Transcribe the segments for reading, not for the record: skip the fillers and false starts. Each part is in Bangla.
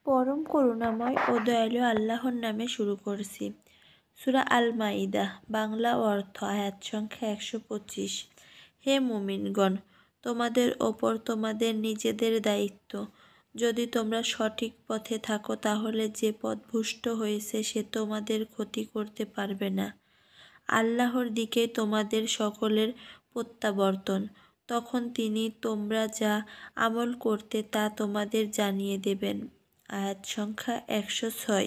পরম করুণাময় ও দয়ালু আল্লাহর নামে শুরু করছি। সূরা আল মাইদা, বাংলা অর্থ, আয়াত সংখ্যা 125। হে মুমিনগণ, তোমাদের ওপর তোমাদের নিজেদের দায়িত্ব। যদি তোমরা সঠিক পথে থাকো তাহলে যে পথভ্রষ্ট হয়েছে সে তোমাদের ক্ষতি করতে পারবে না। আল্লাহর দিকে তোমাদের সকলের প্রত্যাবর্তন। তখন তিনি তোমরা যা আমল করতে তা তোমাদের জানিয়ে দেবেন। আয়াত সংখ্যা 106।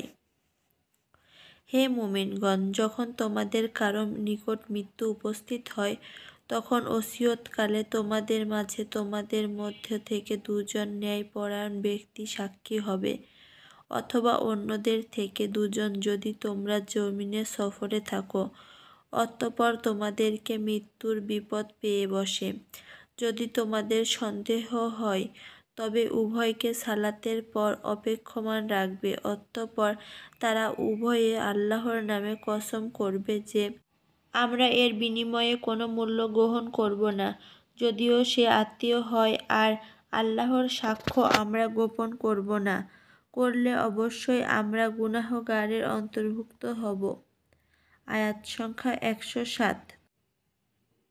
হে মুমিনগণ, যখন তোমাদের কারো নিকট মৃত্যু উপস্থিত হয় তখন ওসিয়তকালে তোমাদের মাঝে তোমাদের মধ্য থেকে দুজন ন্যায়পরায়ণ ব্যক্তি সাক্ষী হবে, অথবা অন্যদের থেকে দুজন যদি তোমরা জমিনে সফরে থাকো অতঃপর তোমাদেরকে মৃত্যুর বিপদ পেয়ে বসে। যদি তোমাদের সন্দেহ হয় তবে উভয়কে সালাতের পর অপেক্ষমান রাখবে। অতঃপর তারা উভয়ে আল্লাহর নামে কসম করবে যে আমরা এর বিনিময়ে কোনো মূল্য গ্রহণ করব না, যদিও সে আত্মীয় হয়, আর আল্লাহর সাক্ষ্য আমরা গোপন করব না। করলে অবশ্যই আমরা গুনাহগারের অন্তর্ভুক্ত হব। আয়াত সংখ্যা 107।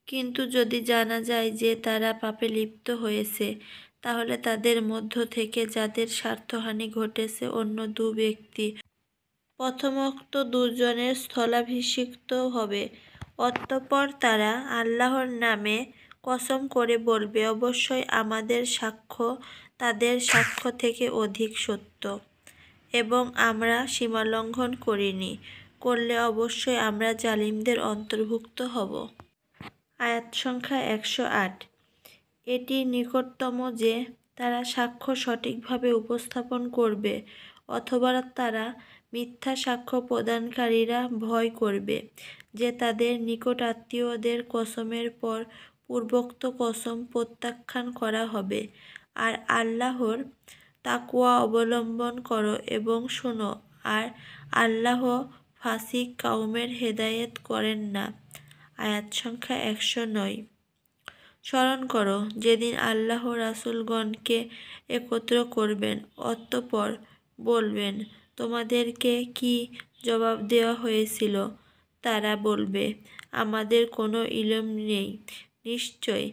কিন্তু যদি জানা যায় যে তারা পাপে লিপ্ত হয়েছে, তাহলে তাদের মধ্য থেকে যাদের স্বার্থহানি ঘটেছে অন্য দু ব্যক্তি প্রথমোক্ত দুজনের স্থলাভিষিক্ত হবে। অতঃপর তারা আল্লাহর নামে কসম করে বলবে, অবশ্যই আমাদের সাক্ষ্য তাদের সাক্ষ্য থেকে অধিক সত্য এবং আমরা সীমালঙ্ঘন করিনি। করলে অবশ্যই আমরা জালিমদের অন্তর্ভুক্ত হব। আয়াত সংখ্যা 108। এটি নিকটতম যে তারা সাক্ষ্য সঠিকভাবে উপস্থাপন করবে, অথবা তারা মিথ্যা সাক্ষ্য প্রদানকারীরা ভয় করবে যে তাদের নিকট আত্মীয়দের কসমের পর পূর্বোক্ত কসম প্রত্যাখ্যান করা হবে। আর আল্লাহর তাকওয়া অবলম্বন করো এবং শোনো, আর আল্লাহ ফাসিক কওমের হেদায়েত করেন না। আয়াত সংখ্যা 109। স্মরণ করো যেদিন আল্লাহ রাসূলগণকে একত্র করবেন, অতঃপর বলবেন, তোমাদেরকে কি জবাব দেওয়া হয়েছিল? তারা বলবে, আমাদের কোনো ইলম নেই। নিশ্চয়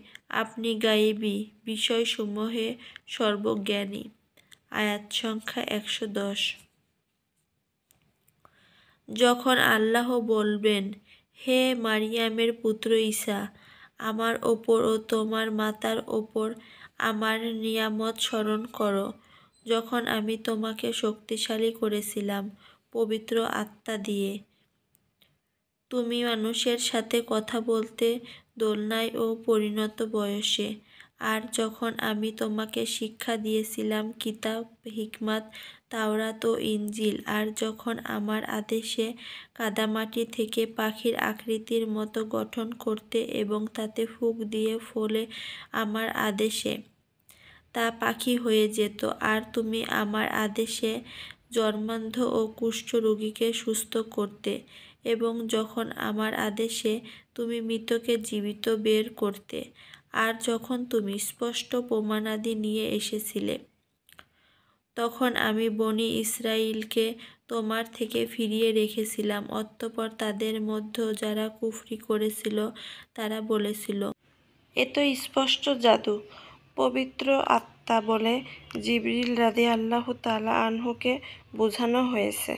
আপনি গায়েবী বিষয়সমূহে সর্বজ্ঞানী। আয়াত সংখ্যা 110। যখন আল্লাহ বলবেন, হে মারিয়ামের পুত্র ঈসা, আমার ওপর ও তোমার মাতার ওপর আমার নিয়ামত স্মরণ করো, যখন আমি তোমাকে শক্তিশালী করেছিলাম পবিত্র আত্মা দিয়ে। তুমি মানুষের সাথে কথা বলতে দোলনায় ও পরিণত বয়সে। আর যখন আমি তোমাকে শিক্ষা দিয়েছিলাম কিতাব, হিকমাত, তাওরাত ও ইনজিল। আর যখন আমার আদেশে কাদামাটি থেকে পাখির আকৃতির মতো গঠন করতে এবং তাতে ফুঁক দিয়ে ফলে আমার আদেশে তা পাখি হয়ে যেত। আর তুমি আমার আদেশে জন্মান্ধ ও কুষ্ঠ রোগীকে সুস্থ করতে, এবং যখন আমার আদেশে তুমি মৃতকে জীবিত বের করতে, আর যখন তুমি স্পষ্ট প্রমাণাদি নিয়ে এসেছিলে, তখন আমি বনী ইসরাঈলকে তোমার থেকে ফিরিয়ে রেখেছিলাম। অতঃপর তাদের মধ্যে যারা কুফরি করেছিল তারা বলেছিল, এ তো স্পষ্ট জাদু। পবিত্র আত্মা বলে জিবরিল রাদিয়াল্লাহু তাআলা আনহুকে বোঝানো হয়েছে।